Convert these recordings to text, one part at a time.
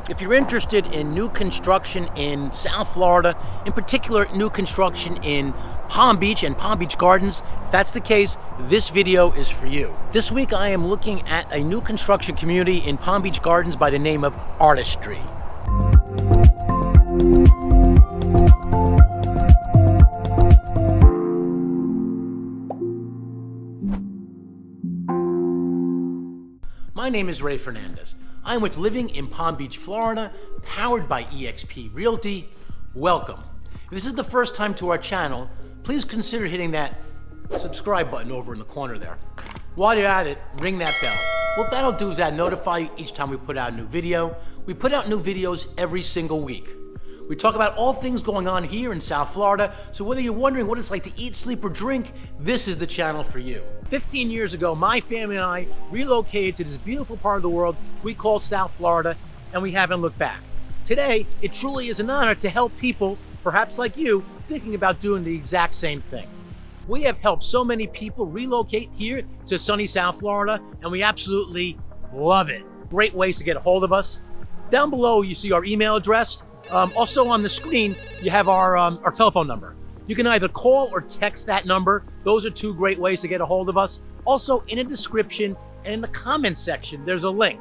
If you're interested in new construction in South Florida, in particular new construction in Palm Beach and Palm Beach Gardens, if that's the case, this video is for you. This week I am looking at a new construction community in Palm Beach Gardens by the name of ARTISTRY. My name is Ray Fernandez. I'm with Living in Palm Beach, Florida, powered by eXp Realty. Welcome. If this is the first time to our channel, please consider hitting that subscribe button over in the corner there. While you're at it, ring that bell. What that'll do is that notify you each time we put out a new video. We put out new videos every single week. We talk about all things going on here in South Florida, so whether you're wondering what it's like to eat, sleep, or drink, this is the channel for you. 15 years ago, my family and I relocated to this beautiful part of the world we call South Florida, and we haven't looked back. Today, it truly is an honor to help people, perhaps like you, thinking about doing the exact same thing. We have helped so many people relocate here to sunny South Florida, and we absolutely love it. Great ways to get a hold of us. Down below, you see our email address. Also on the screen, you have our telephone number. You can either call or text that number. Those are two great ways to get a hold of us. Also, in the description and in the comments section, there's a link.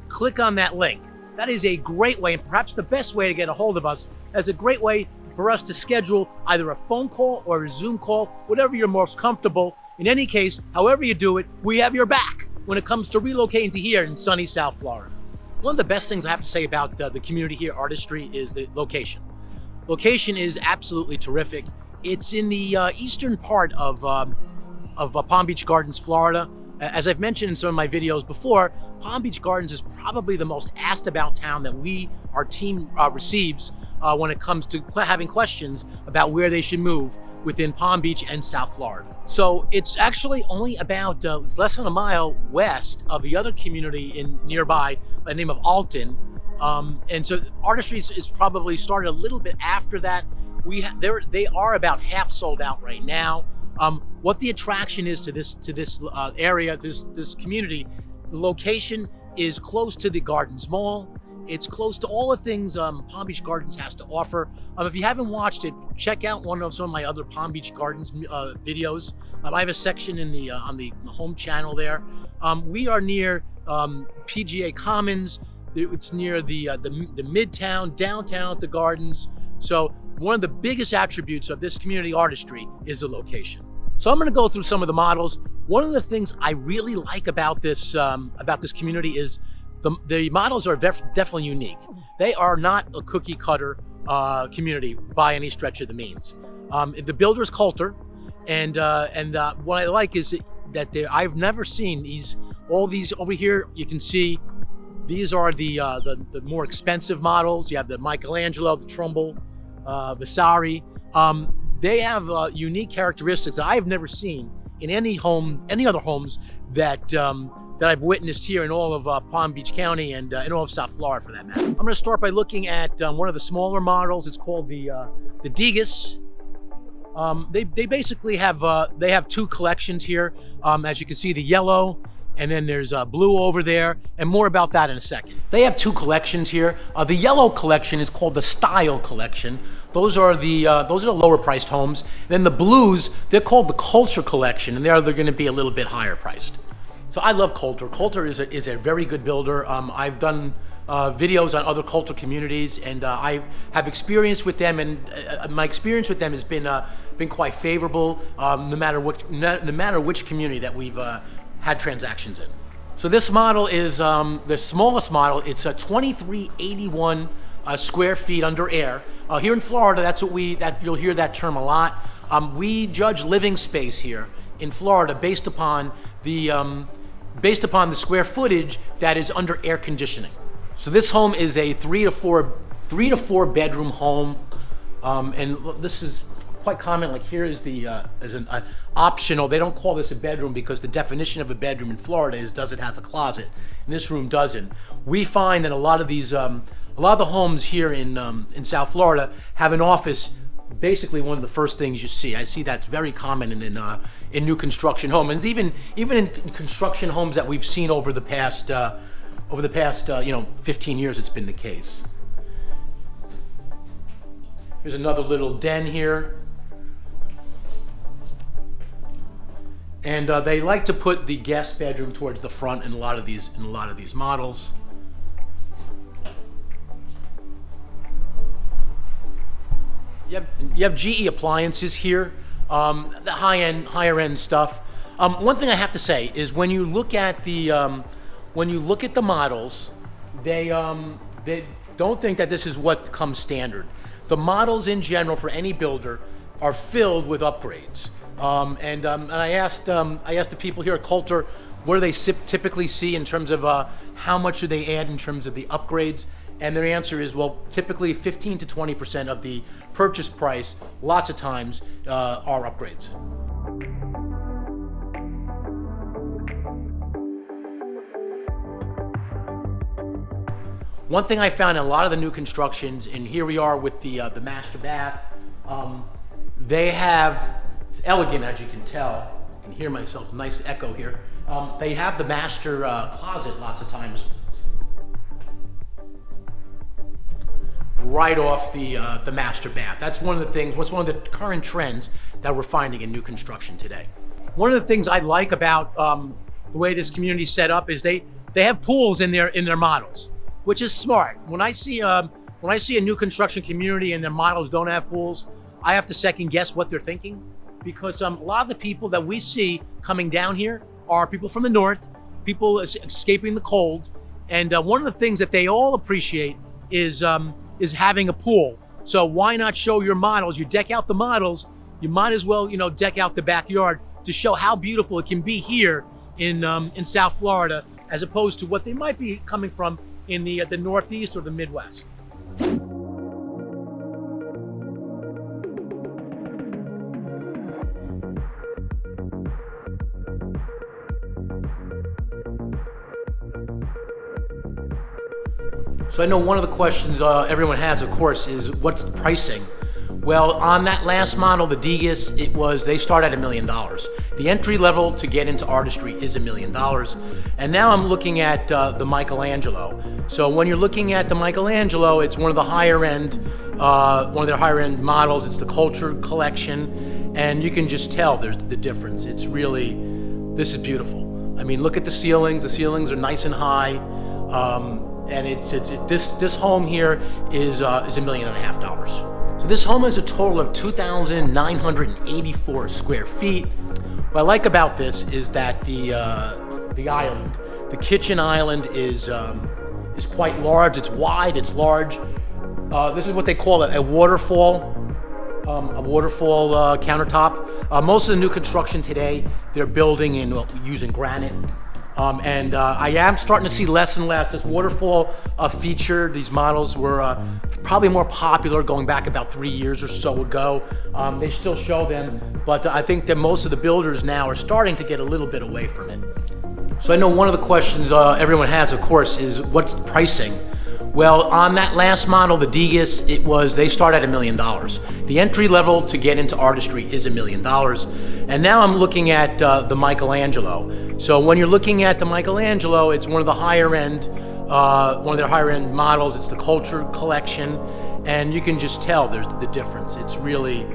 Click on that link. That is a great way, and perhaps the best way to get a hold of us. That's a great way for us to schedule either a phone call or a Zoom call, whatever you're most comfortable. In any case, however you do it, we have your back when it comes to relocating to here in sunny South Florida. One of the best things I have to say about the community here, ARTISTRY, is the location. Location is absolutely terrific. It's in the eastern part of Palm Beach Gardens, Florida. As I've mentioned in some of my videos before, Palm Beach Gardens is probably the most asked about town that our team receives when it comes to having questions about where they should move within Palm Beach and South Florida. So it's actually only about it's less than a mile west of the other community nearby by the name of Alton. And so ARTISTRY is probably started a little bit after that. They are about half sold out right now. What the attraction is to this area, this community, the location is close to the Gardens Mall. It's close to all the things Palm Beach Gardens has to offer. If you haven't watched it, check out some of my other Palm Beach Gardens videos. I have a section on the home channel there. We are near PGA Commons. It's near the Midtown, downtown at the Gardens. So one of the biggest attributes of this community ARTISTRY is the location. So I'm going to go through some of the models. One of the things I really like about this community is the models are definitely unique. They are not a cookie cutter community by any stretch of the means. The builder is Coulter, and what I like is that I've never seen all these over here. You can see these are the more expensive models. You have the Michelangelo, the Trumbull, Vasari. They have unique characteristics that I've never seen in any other homes that I've witnessed here in all of Palm Beach County and in all of South Florida, for that matter. I'm going to start by looking at one of the smaller models. It's called the Degas. They basically have two collections here. As you can see, the yellow, and then there's blue over there, and more about that in a second. They have two collections here. The yellow collection is called the Style Collection. Those are the lower priced homes. Then the blues, they're called the Culture Collection, and they're going to be a little bit higher priced. So I love Coulter. Coulter is a very good builder. I've done videos on other Coulter communities, and I have experience with them, and my experience with them has been quite favorable, no matter which community that we've had transactions in. So this model is the smallest model. It's a 2381 square feet under air. Here in Florida, you'll hear that term a lot. We judge living space here in Florida based upon the square footage that is under air conditioning. So this home is a three to four bedroom home, and this is quite common. Like here is an optional. They don't call this a bedroom because the definition of a bedroom in Florida is does it have a closet, and this room doesn't. We find that a lot of the homes here in South Florida have an office. Basically, one of the first things you see. I see that's very common in new construction homes, and even in construction homes that we've seen over the past over the past 15 years it's been the case. Here's another little den here. And they like to put the guest bedroom towards the front in a lot of these models. You have GE appliances here, the higher end stuff. One thing I have to say is when you look at the models, they don't think that this is what comes standard. The models in general for any builder are filled with upgrades. And I asked the people here at Coulter, what do they typically see in terms of how much do they add in terms of the upgrades? And their answer is, well, typically 15 to 20% of the purchase price, lots of times, are upgrades. One thing I found in a lot of the new constructions, and here we are with the master bath, they have, it's elegant as you can tell. I can hear myself, nice echo here. They have the master closet lots of times right off the master bath. That's one of the things, what's one of the current trends that we're finding in new construction today. One of the things I like about the way this community is set up is they have pools in their models, which is smart. When I see a new construction community and their models don't have pools, I have to second guess what they're thinking, because a lot of the people that we see coming down here are people from the north, people escaping the cold, and one of the things that they all appreciate is having a pool. So why not show your models? You deck out the models, you might as well deck out the backyard to show how beautiful it can be here in South Florida, as opposed to what they might be coming from in the Northeast or the Midwest. So I know one of the questions everyone has, of course, is what's the pricing? Well, on that last model, the Degas, they start at $1 million. The entry level to get into Artistry is $1 million. And now I'm looking at the Michelangelo. So when you're looking at the Michelangelo, it's one of the higher end, one of their higher end models. It's the Culture Collection, and you can just tell there's the difference. It's really, this is beautiful. I mean, look at the ceilings. The ceilings are nice and high. And this home here is $1.5 million. So this home has a total of 2,984 square feet. What I like about this is that the island, the kitchen island, is quite large. It's wide. It's large. This is what they call a waterfall. A waterfall countertop. Most of the new construction today, they're building using granite. And I am starting to see less and less. This waterfall feature, these models were probably more popular going back about 3 years or so ago. They still show them, but I think that most of the builders now are starting to get a little bit away from it. So I know one of the questions everyone has, of course, is what's the pricing? Well, on that last model, the Degas, they start at $1 million. The entry level to get into Artistry is $1 million. And now I'm looking at the Michelangelo. So when you're looking at the Michelangelo, it's one of the higher end, one of their higher end models. It's the Culture Collection, and you can just tell there's the difference. It's really,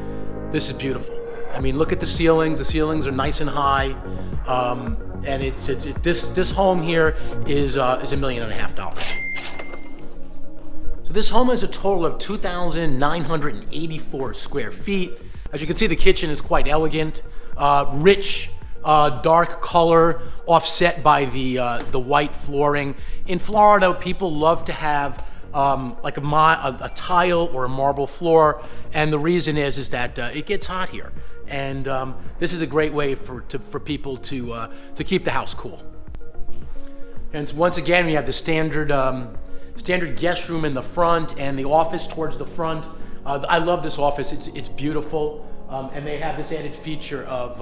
this is beautiful. I mean, look at the ceilings. The ceilings are nice and high, and this home here is $1.5 million. So this home has a total of 2,984 square feet. As you can see, the kitchen is quite elegant, rich, dark color, offset by the white flooring. In Florida, people love to have like a tile or a marble floor, and the reason is that it gets hot here, and this is a great way for people to keep the house cool. And once again, we have the standard guest room in the front and the office towards the front. I love this office. It's beautiful, and they have this added feature of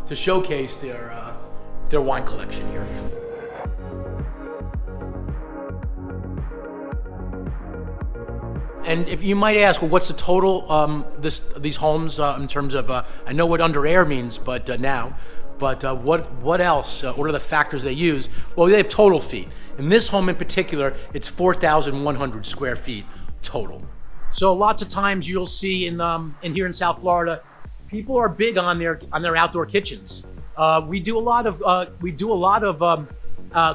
to showcase their wine collection here. And if you might ask, well, what's the total these homes in terms of? I know what under air means, but now, But what else? What are the factors they use? Well, they have total feet. In this home in particular, it's 4,100 square feet total. So lots of times you'll see in here in South Florida, people are big on their outdoor kitchens. We do a lot of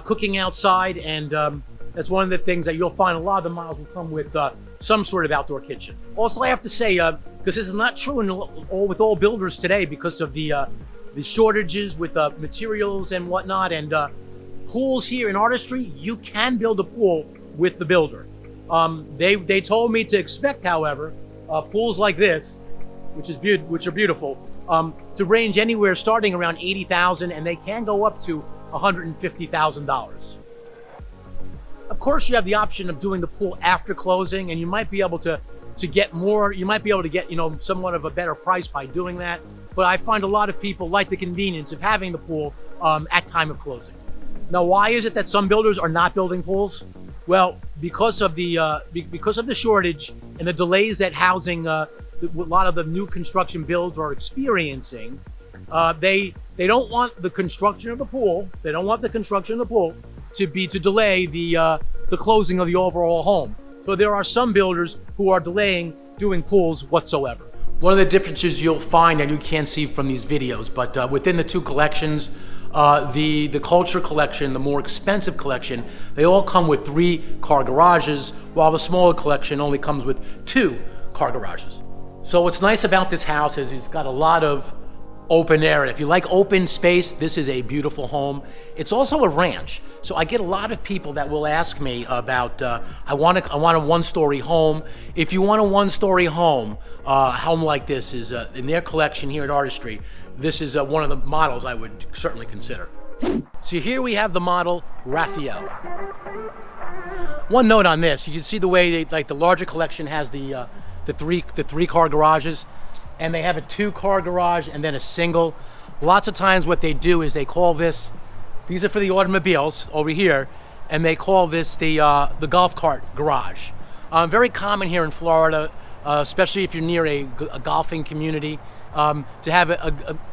cooking outside, and that's one of the things that you'll find. A lot of the models will come with some sort of outdoor kitchen. Also, I have to say, because this is not true with all builders today, because of the shortages with materials and whatnot, and pools here in Artistry, you can build a pool with the builder. They told me to expect, however, pools like this, which are beautiful, to range anywhere starting around $80,000, and they can go up to $150,000. Of course, you have the option of doing the pool after closing, and you might be able to get more. You might be able to get, somewhat of a better price by doing that. But I find a lot of people like the convenience of having the pool at time of closing. Now, why is it that some builders are not building pools? Well, because of the shortage and the delays that housing, a lot of the new construction builds are experiencing. They don't want the construction of the pool. They don't want the construction of the pool to delay the closing of the overall home. So there are some builders who are delaying doing pools whatsoever. One of the differences you'll find, and you can't see from these videos, but within the two collections, the Culture collection, the more expensive collection, they all come with 3-car garages, while the smaller collection only comes with 2-car garages. So what's nice about this house is it's got a lot of open area. If you like open space, this is a beautiful home. It's also a ranch. So I get a lot of people that will ask me about, I want a 1-story home. If you want a 1-story home, a home like this is in their collection here at Artistry. This is one of the models I would certainly consider. So here we have the model Raphael. One note on this, you can see the way the larger collection has the 3-car garages, and they have a 2-car garage and then a single. Lots of times what they do is they call this, these are for the automobiles over here, and they call this the golf cart garage. Very common here in Florida, especially if you're near a golfing community, to have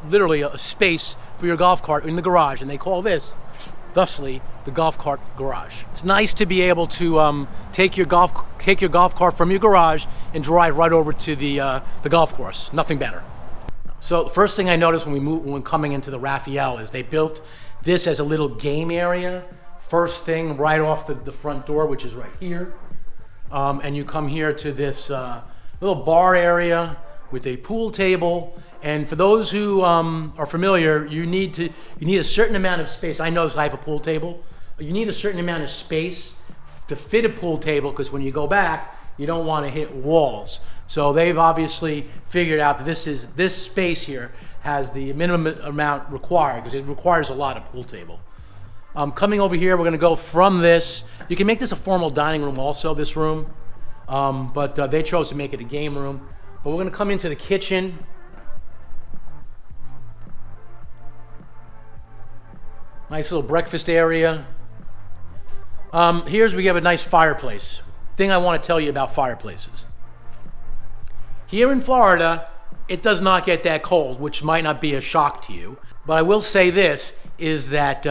literally a space for your golf cart in the garage, and they call this, thusly, the golf cart garage. It's nice to be able to take your golf cart from your garage and drive right over to the golf course. Nothing better. So the first thing I noticed when coming into the Raphael is they built this as a little game area. First thing right off the front door, which is right here, and you come here to this little bar area with a pool table. And for those who are familiar, you need a certain amount of space. I know I have a pool table. You need a certain amount of space to fit a pool table, because when you go back, you don't want to hit walls. So they've obviously figured out that this space here has the minimum amount required, because it requires a lot of pool table. Coming over here, we're going to go from this. You can make this a formal dining room also, this room, but they chose to make it a game room. But we're going to come into the kitchen. Nice little breakfast area. We have a nice fireplace. Thing I want to tell you about fireplaces. Here in Florida, it does not get that cold, which might not be a shock to you. But I will say this, is that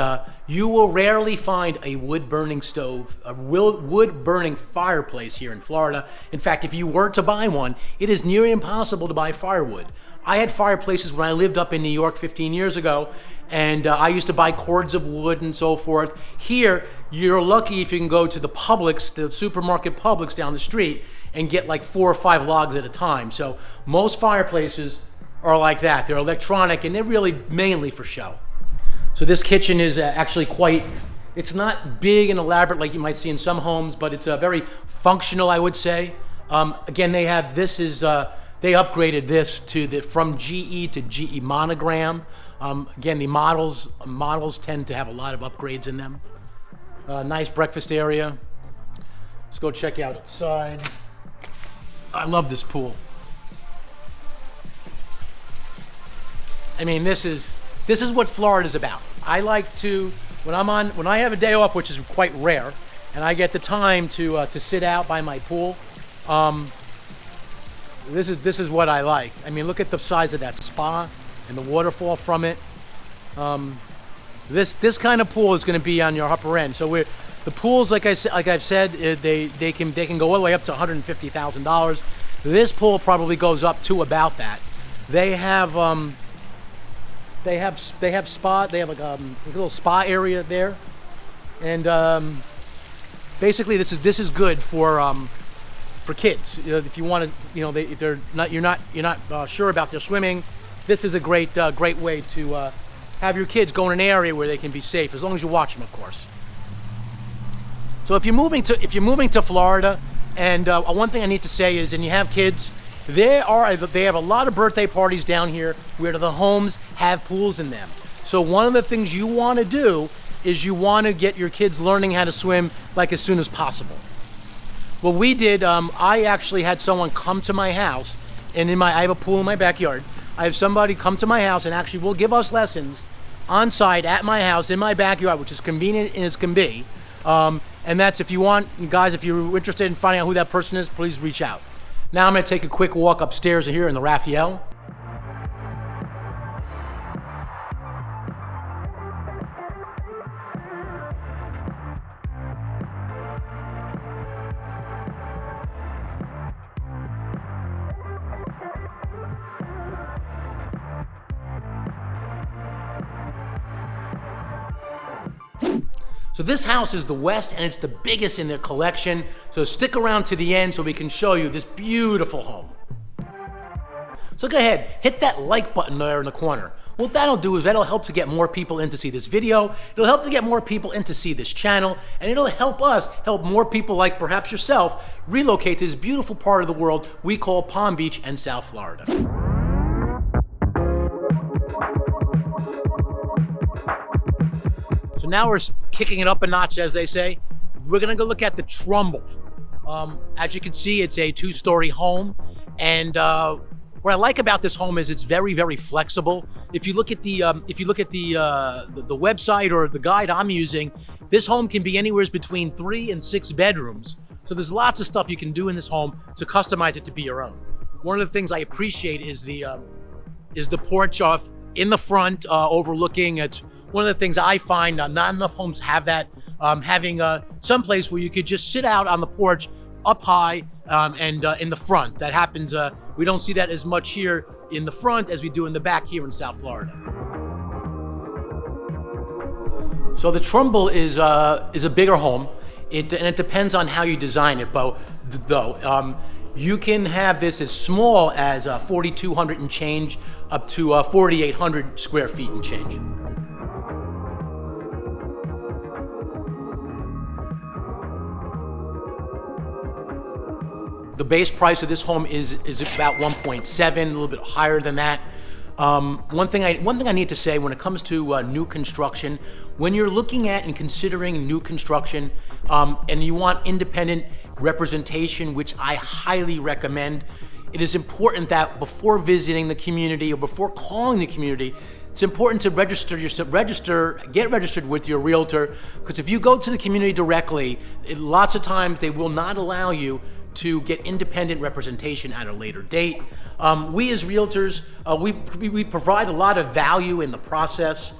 you will rarely find a wood-burning stove, a wood-burning fireplace here in Florida. In fact, if you were to buy one, it is nearly impossible to buy firewood. I had fireplaces when I lived up in New York 15 years ago, and I used to buy cords of wood and so forth. Here, you're lucky if you can go to the Publix, the supermarket Publix down the street, and get like 4 or 5 logs at a time. So most fireplaces are like that. They're electronic, and they're really mainly for show. So this kitchen is actually it's not big and elaborate like you might see in some homes, but it's very functional, I would say. Again, they upgraded this from GE to GE monogram. Again, the models tend to have a lot of upgrades in them. Nice breakfast area. Let's go check out outside. I love this pool. I mean, this is what Florida's about. I like to, when I have a day off, which is quite rare, and I get the time to sit out by my pool. This is what I like. I mean, look at the size of that spa and the waterfall from it. This kind of pool is going to be on your upper end. So the pools, like I've said, they can go all the way up to $150,000. This pool probably goes up to about that. They have spa. They have like a little spa area there, and basically this is good for kids. If you want to, if you're not sure about their swimming, this is a great way to have your kids go in an area where they can be safe, as long as you watch them, of course. So if you're moving to Florida, and one thing I need to say is, and you have kids, they have a lot of birthday parties down here where the homes have pools in them. So one of the things you want to do is you want to get your kids learning how to swim like as soon as possible. What we did, I actually had someone come to my house, and I have a pool in my backyard. I have somebody come to my house and actually will give us lessons on site at my house in my backyard, which is convenient as can be. And that's, if you want, guys, if you're interested in finding out who that person is, please reach out. Now I'm going to take a quick walk upstairs here in the Raphael. So this house is the west, and it's the biggest in their collection. So stick around to the end so we can show you this beautiful home. So go ahead, hit that like button there in the corner. What that'll do is that'll help to get more people in to see this video. It'll help to get more people in to see this channel, and it'll help us help more people like perhaps yourself relocate to this beautiful part of the world we call Palm Beach and South Florida. So now we're kicking it up a notch, as they say. We're gonna go look at the Trumbull. As you can see, it's a 2-story home, and what I like about this home is it's very, very flexible. If you look at the website or the guide I'm using, this home can be anywhere between 3 and 6 bedrooms. So there's lots of stuff you can do in this home to customize it to be your own. One of the things I appreciate is the porch off in the front, overlooking. It's one of the things I find not enough homes have that. Having some place where you could just sit out on the porch up high and in the front. That happens, we don't see that as much here in the front as we do in the back here in South Florida. So the Trumbull is a bigger home, and it depends on how you design it, though. You can have this as small as 4,200 and change up to 4,800 square feet and change. The base price of this home is about 1.7, a little bit higher than that. One thing I need to say when it comes to new construction, when you're looking at and considering new construction, and you want independent representation, which I highly recommend, it is important that before visiting the community or before calling the community, it's important to get registered with your realtor, because if you go to the community directly, lots of times they will not allow you to get independent representation at a later date. We as realtors, we provide a lot of value in the process.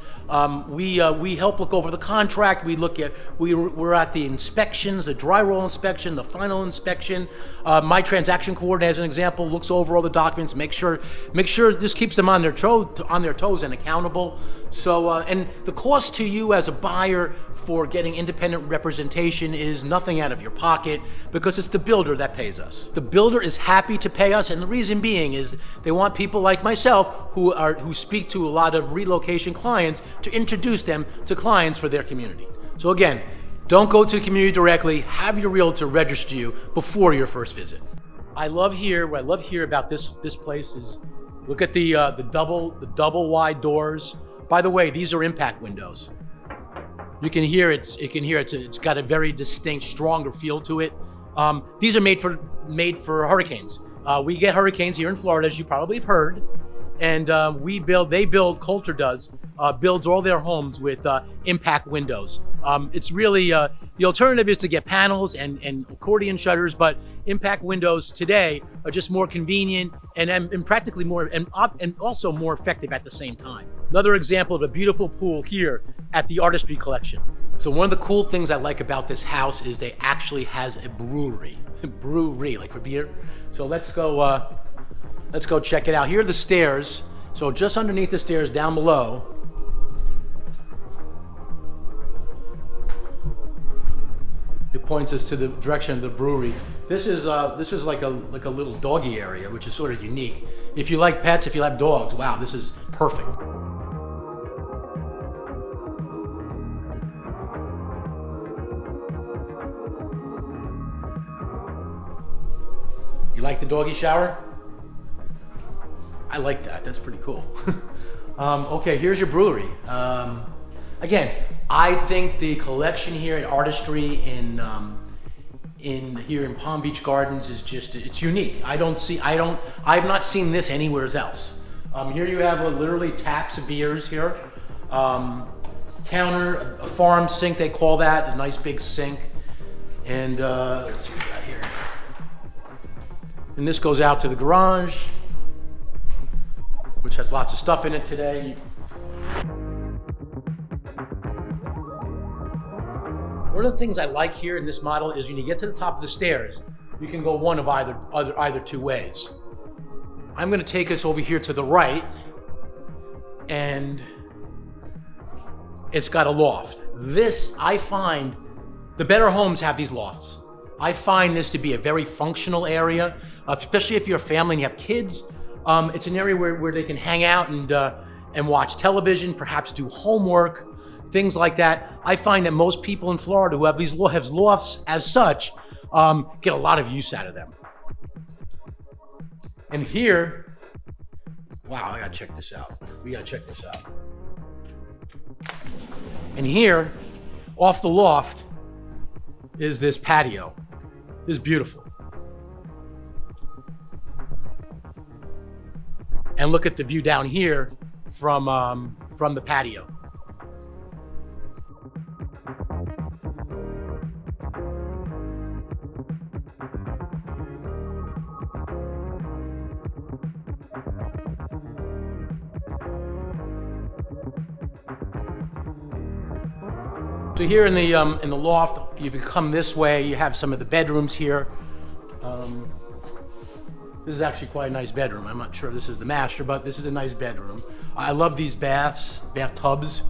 We help look over the contract. We're at the inspections, the dry roll inspection, the final inspection. My transaction coordinator, as an example, looks over all the documents, make sure this keeps them on their toes and accountable. So, and the cost to you as a buyer for getting independent representation is nothing out of your pocket, because it's the builder that pays us. The builder is happy to pay us, and the reason being is they want people like myself who speak to a lot of relocation clients to introduce them to clients for their community. So again, don't go to the community directly. Have your realtor register you before your first visit. What I love here about this place is, look at the double wide doors. By the way, these are impact windows. You can hear it's got a very distinct, stronger feel to it. These are made for hurricanes. We get hurricanes here in Florida, as you probably have heard, and Coulter builds all their homes with impact windows. It's really, the alternative is to get panels and accordion shutters, but impact windows today are just more convenient and practically more, and also more effective at the same time. Another example of a beautiful pool here at the Artistry collection. So one of the cool things I like about this house is they actually has a brewery. Brewery, like for beer. So let's go check it out. Here are the stairs. So just underneath the stairs down below, it points us to the direction of the brewery. This is like a little doggy area, which is sort of unique. If you like pets, if you like dogs, wow, this is perfect. You like the doggy shower? I like that. That's pretty cool. Okay, here's your brewery. Again, I think the collection here at Artistry here in Palm Beach Gardens is it's unique. I've not seen this anywhere else. Here you have literally taps of beers here. Counter, a farm sink, they call that, a nice big sink. And let's see what we got here. And this goes out to the garage, which has lots of stuff in it today. One of the things I like here in this model is when you get to the top of the stairs, you can go one of either two ways. I'm going to take us over here to the right, and it's got a loft. This, I find, the better homes have these lofts. I find this to be a very functional area, especially if you're a family and you have kids. It's an area where they can hang out and watch television, perhaps do homework, things like that. I find that most people in Florida who have these lofts as such get a lot of use out of them. And here, wow, I gotta check this out. We gotta check this out. And here, off the loft, is this patio. This is beautiful. And look at the view down here from the patio. So here in the loft, if you come this way, you have some of the bedrooms here. This is actually quite a nice bedroom. I'm not sure this is the master, but this is a nice bedroom. I love these bathtubs.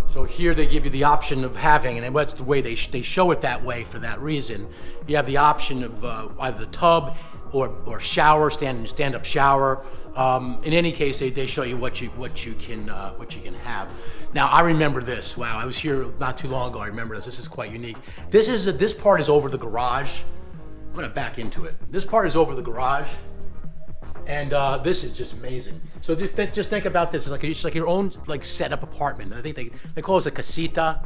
So here they give you the option of having, and that's the way they show it that way for that reason. You have the option of either the tub or shower, stand-up shower. In any case, they show you what you can have. Now I remember this. Wow, I was here not too long ago. I remember this. This is quite unique. This part is over the garage. I'm gonna back into it. This part is over the garage, and this is just amazing. So just think about this. It's like your own set-up apartment. I think they call it a casita.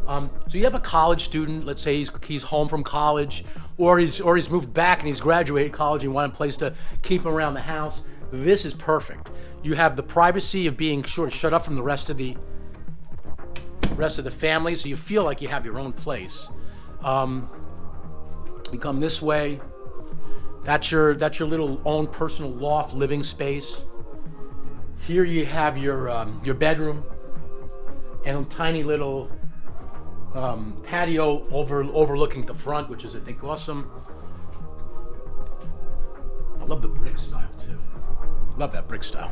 So you have a college student. Let's say he's home from college, or he's moved back and he's graduated college and you want a place to keep him around the house. This is perfect. You have the privacy of being sort of shut up from the rest of the family, so you feel like you have your own place. You come this way. That's your little own personal loft living space. Here you have your bedroom and a tiny little patio overlooking the front, which is, I think, awesome. I love the brick style too. Love that brick style.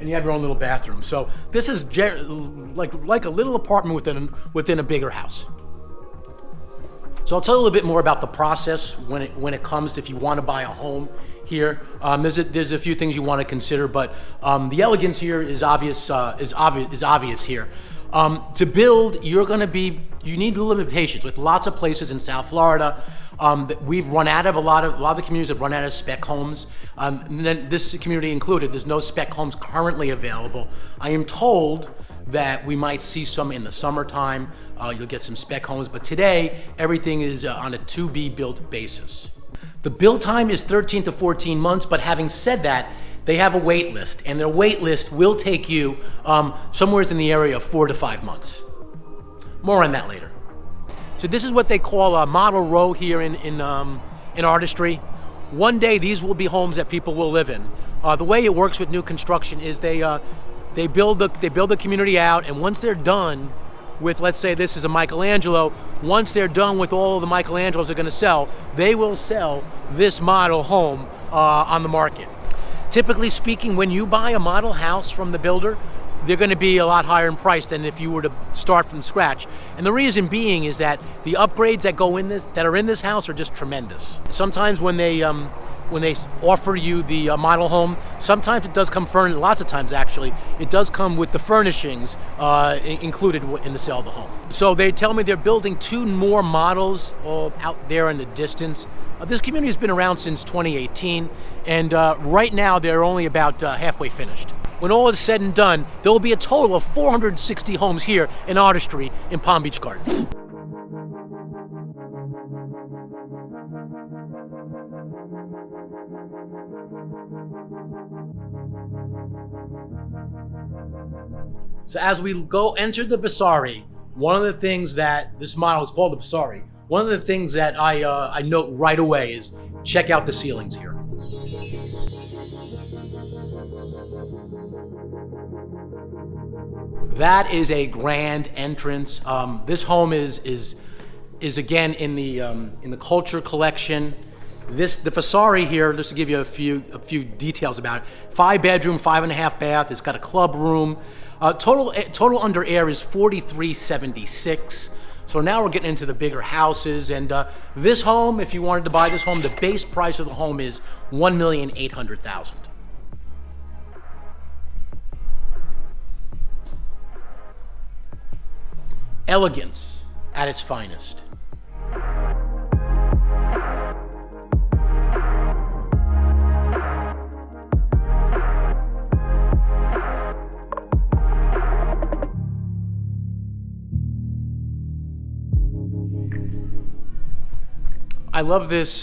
And you have your own little bathroom. So this is like a little apartment within a bigger house. So I'll tell you a little bit more about the process when it comes to if you want to buy a home here. There's a few things you want to consider, but the elegance here is obvious. Is obvious here. To build, you need a little bit of patience. With lots of places in South Florida, we've run out of a lot of the communities have run out of spec homes. And then this community included. There's no spec homes currently available. I am told that we might see some in the summertime. You'll get some spec homes, but today everything is on a to-be-built basis. The build time is 13 to 14 months, but having said that, they have a wait list, and their wait list will take you somewhere in the area of 4 to 5 months. More on that later. So this is what they call a model row here in Artistry. one day these will be homes that people will live in. The way it works with new construction is they build the community out, and once they're done with, let's say this is a Michelangelo, once they're done with all of the Michelangelos they're going to sell, they will sell this model home on the market. Typically speaking, when you buy a model house from the builder, they're going to be a lot higher in price than if you were to start from scratch. And the reason being is that the upgrades that are in this house are just tremendous. Sometimes when they offer you the model home, sometimes it does come furnished. Lots of times, actually, it does come with the furnishings included in the sale of the home. So they tell me they're building 2 more models out there in the distance. This community has been around since 2018, and right now they're only about halfway finished. When all is said and done, there will be a total of 460 homes here in Artistry in Palm Beach Gardens. So as we enter the Vasari, one of the things that this model is called the Vasari, one of the things that I note right away is check out the ceilings here. That is a grand entrance. This home is again in the culture collection. The Vasari here, just to give you a few details about it. 5-bedroom, 5.5 bath. It's got a club room. Total under air is 4376. So now we're getting into the bigger houses, and this home, if you wanted to buy this home, the base price of the home is $1,800,000. Elegance at its finest. I love this.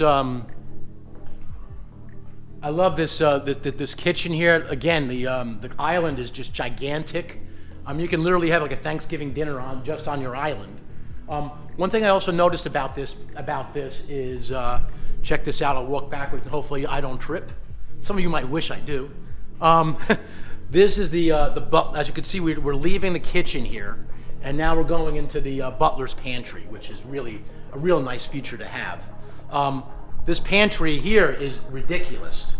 This kitchen here. Again, the island is just gigantic. You can literally have like a Thanksgiving dinner just on your island. One thing I also noticed about this is check this out. I'll walk backwards and hopefully I don't trip. Some of you might wish I do. This is as you can see, we're leaving the kitchen here, and now we're going into the butler's pantry, which is really a real nice feature to have. This pantry here is ridiculous.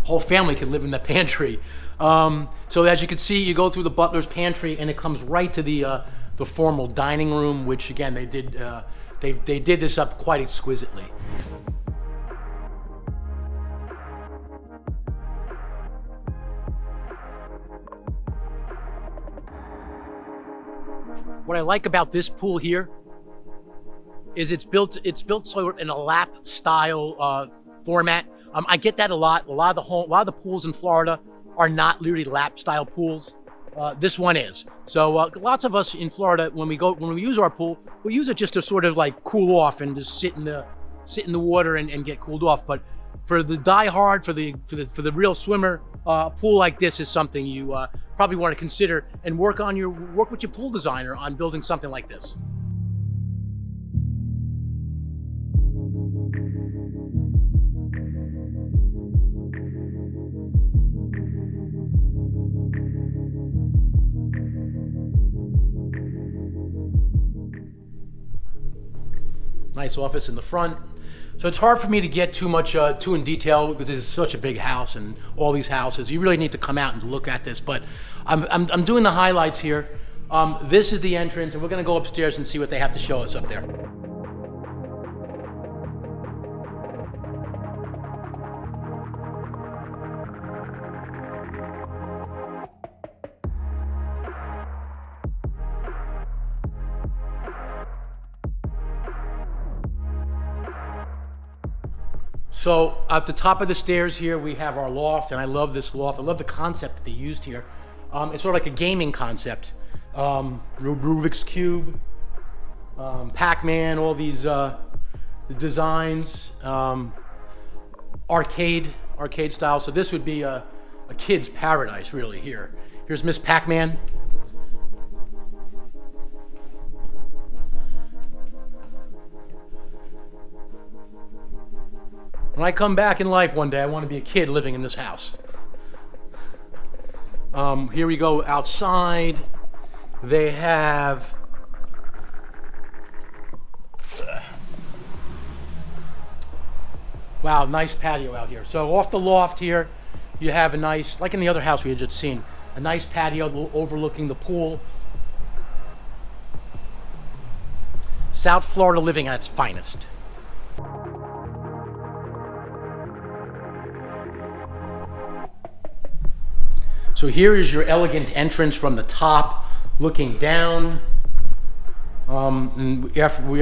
Whole family could live in the pantry. So as you can see, you go through the butler's pantry, and it comes right to the formal dining room, which again they did this up quite exquisitely. What I like about this pool here is it's built sort of in a lap style format. I get that a lot. A lot of the pools in Florida are not literally lap style pools. This one is. So lots of us in Florida, when we use our pool, we use it just to sort of like cool off and just sit in the water and get cooled off. But for the diehard, for the real swimmer, a pool like this is something you probably want to consider and work with your pool designer on building something like this. Nice office in the front. So it's hard for me to get too in detail because it's such a big house and all these houses. You really need to come out and look at this, but I'm doing the highlights here. This is the entrance, and we're gonna go upstairs and see what they have to show us up there. So at the top of the stairs here, we have our loft, and I love this loft. I love the concept that they used here. It's sort of like a gaming concept. Rubik's Cube, Pac-Man, all these designs, arcade style. So this would be a kid's paradise, really, here. Here's Miss Pac-Man. When I come back in life one day, I want to be a kid living in this house. Here we go outside. They have wow, nice patio out here. So off the loft here, you have a nice, like in the other house we had just seen, a nice patio overlooking the pool. South Florida living at its finest. So here is your elegant entrance from the top, looking down. And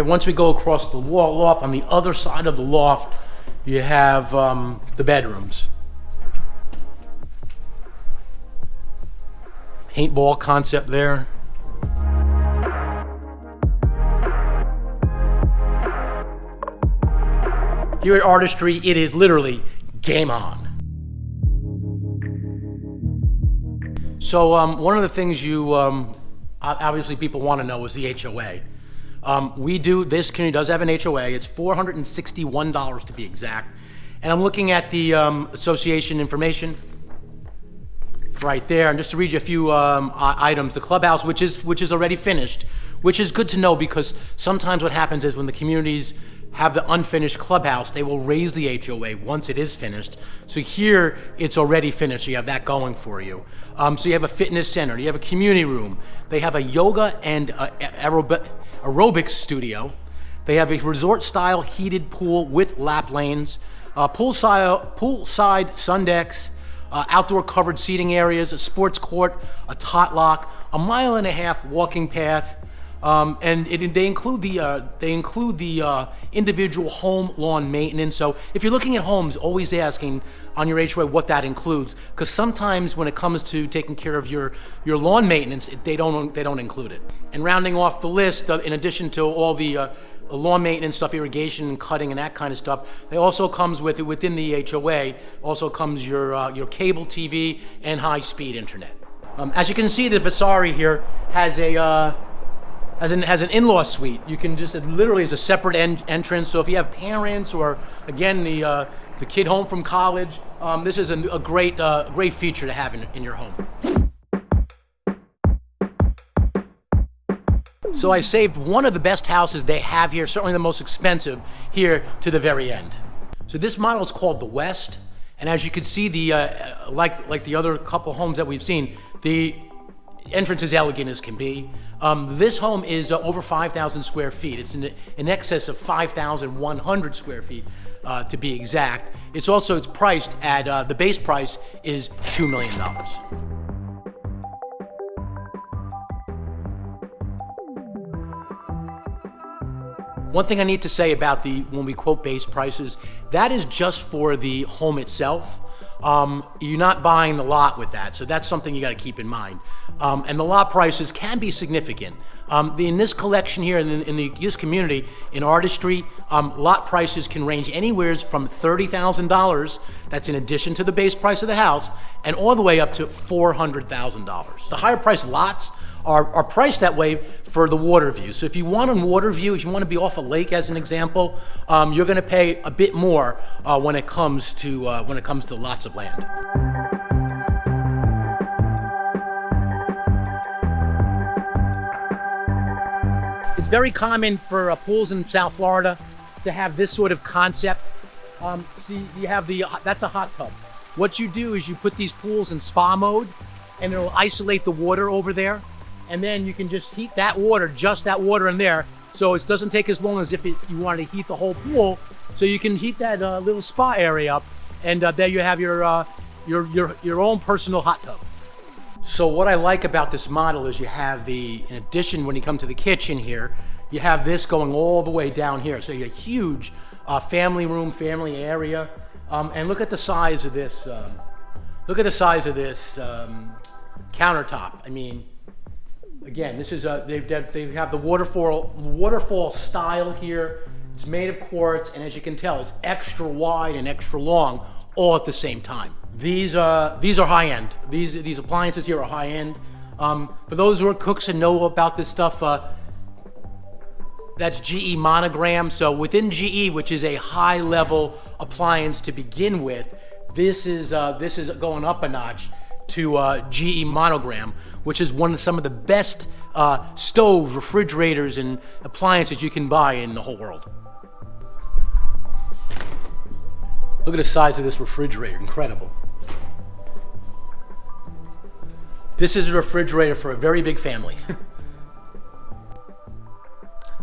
once we go across the loft, on the other side of the loft, you have the bedrooms. Paintball concept there. Here at Artistry, it is literally game on. So one of the things you, obviously people want to know is the HOA. This community does have an HOA. It's $461 to be exact. And I'm looking at the association information right there. And just to read you a few items, the clubhouse, which is already finished, which is good to know because sometimes what happens is when the communities have the unfinished clubhouse, they will raise the HOA once it is finished. So here, it's already finished, so you have that going for you. So you have a fitness center, you have a community room, they have a yoga and aerobics studio, they have a resort-style heated pool with lap lanes, poolside sun decks, outdoor covered seating areas, a sports court, a tot lock, a 1.5 mile walking path, and they include the individual home lawn maintenance. So if you're looking at homes, always asking on your HOA what that includes, because sometimes when it comes to taking care of your lawn maintenance, they don't include it. And rounding off the list, in addition to all the lawn maintenance stuff, irrigation and cutting and that kind of stuff, it also comes within the HOA. Also comes your cable TV and high-speed internet. As you can see, the Vasari here has an in-law suite. You can just, it literally is a separate entrance. So if you have parents or, again, the kid home from college, this is a great feature to have in your home. So I saved one of the best houses they have here, certainly the most expensive, here to the very end. So this model is called the West. And as you can see, like the other couple homes that we've seen, the entrance is elegant as can be. This home is over 5,000 square feet. It's in excess of 5,100 square feet, to be exact. It's priced at, the base price is $2 million. One thing I need to say about when we quote base prices, that is just for the home itself. You're not buying the lot with that, so that's something you got to keep in mind. And the lot prices can be significant. In this collection here, in this community, in Artistry, lot prices can range anywhere from $30,000, that's in addition to the base price of the house, and all the way up to $400,000. The higher priced lots are priced that way for the water view. So if you want a water view, if you want to be off a lake as an example, you're going to pay a bit more when it comes to lots of land. It's very common for pools in South Florida to have this sort of concept. See, you have that's a hot tub. What you do is you put these pools in spa mode, and it'll isolate the water over there. And then you can just heat that water, just that water in there. So it doesn't take as long as if you wanted to heat the whole pool. So you can heat that little spa area up, and there you have your own personal hot tub. So what I like about this model is you have in addition, when you come to the kitchen here, you have this going all the way down here. So you have a huge family room, family area. And look at the size of this. Look at the size of this countertop. I mean, again, this is they have the waterfall style here. It's made of quartz, and as you can tell, it's extra wide and extra long, all at the same time. These are high end. These appliances here are high end. For those who are cooks and know about this stuff, That's GE Monogram. So within GE, which is a high-level appliance to begin with, this is going up a notch to GE Monogram, which is some of the best stoves, refrigerators, and appliances you can buy in the whole world. Look at the size of this refrigerator, incredible. This is a refrigerator for a very big family.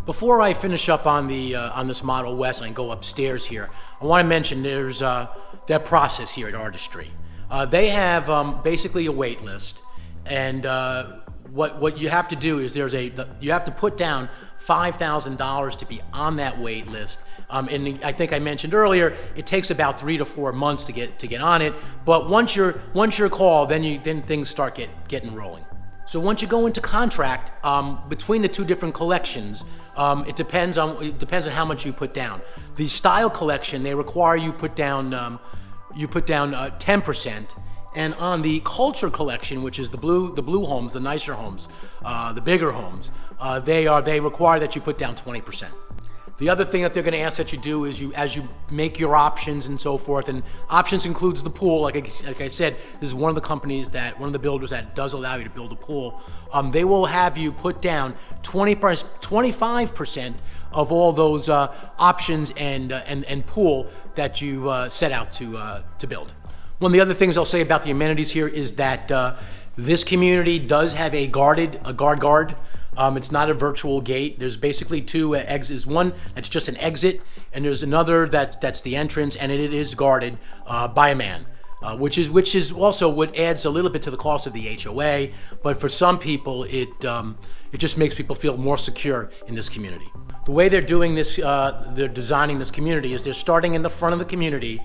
Before I finish up on this Model West and go upstairs here, I want to mention there's their process here at ARTISTRY. They have basically a wait list, and what you have to do is you have to put down $5,000 to be on that wait list. And I think I mentioned earlier, it takes about 3 to 4 months to get on it. But once you're called, then things start getting rolling. So once you go into contract, between the two different collections, it depends on how much you put down. The style collection, they require you put down 10%, and on the culture collection, which is the blue homes, the nicer homes, the bigger homes, they require that you put down 20%. The other thing that they're going to ask that you do is as you make your options and so forth, and options includes the pool. Like I said, this is one of the builders that does allow you to build a pool. They will have you put down 25% of all those options and pool that you set out to build. One of the other things I'll say about the amenities here is that this community does have a guard. It's not a virtual gate. There's basically two exits. One that's just an exit, and there's another that's the entrance, and it is guarded by a man, which is also what adds a little bit to the cost of the HOA. But for some people, it just makes people feel more secure in this community. The way they're doing this, they're designing this community is they're starting in the front of the community,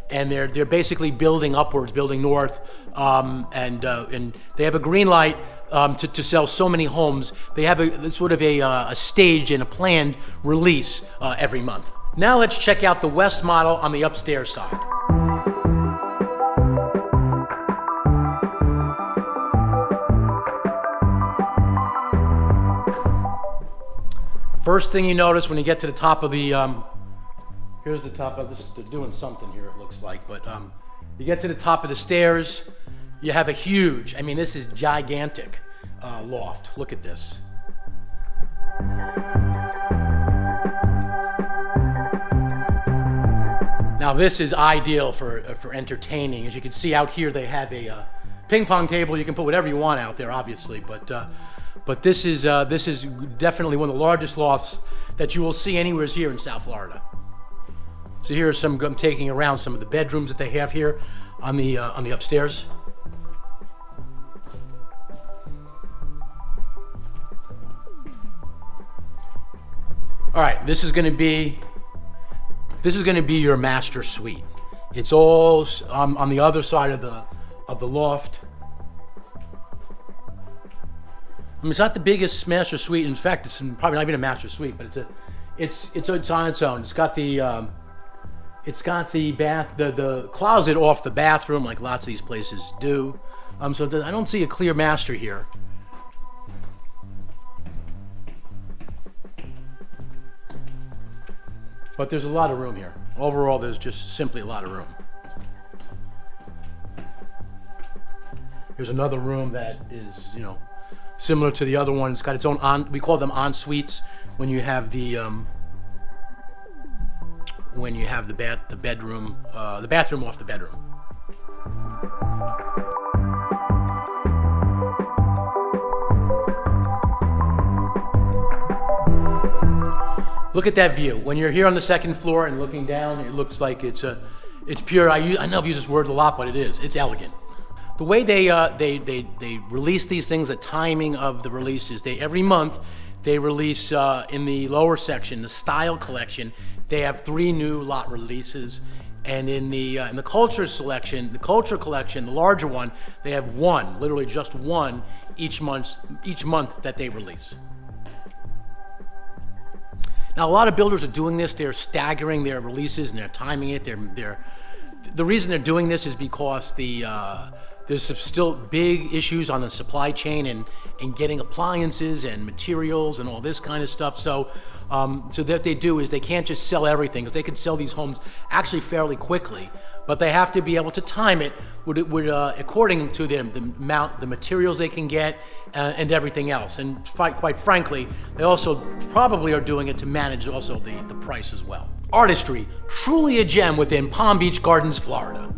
and they're basically building upwards, building north, and they have a green light to sell so many homes. They have a sort of a stage and a planned release every month. Now let's check out the West model on the upstairs side. First thing you notice when you get to the top of the here's the top of this. They're doing something here, it looks like, but you get to the top of the stairs, you have a huge, this is gigantic loft. Look at this. Now this is ideal for entertaining. As you can see out here, they have a ping pong table. You can put whatever you want out there, obviously, but this is definitely one of the largest lofts that you will see anywhere here in South Florida. So here are I'm taking around some of the bedrooms that they have here on the upstairs. All right, this is going to be your master suite. It's all on the other side of the loft. It's not the biggest master suite. In fact, it's probably not even a master suite, but it's on its own. It's got the closet off the bathroom, like lots of these places do. So I don't see a clear master here. But there's a lot of room here. Overall, there's just simply a lot of room. Here's another room that is, similar to the other one. It's got its own we call them en-suites when you have the bathroom off the bedroom. Look at that view. When you're here on the second floor and looking down, it looks like it's pure. I know I've used this word a lot, but it is. It's elegant. The way they release these things, the timing of the releases, every month they release in the lower section, the style collection. They have 3 new lot releases, and in the culture collection, the larger one, they have one, literally just one each month that they release. Now, a lot of builders are doing this. They're staggering their releases and they're timing it. The reason they're doing this is because the There's still big issues on the supply chain and getting appliances and materials and all this kind of stuff. So what they do is they can't just sell everything, because they can sell these homes actually fairly quickly, but they have to be able to time it according to the materials they can get and everything else. And quite frankly, they also probably are doing it to manage also the price as well. Artistry, truly a gem within Palm Beach Gardens, Florida.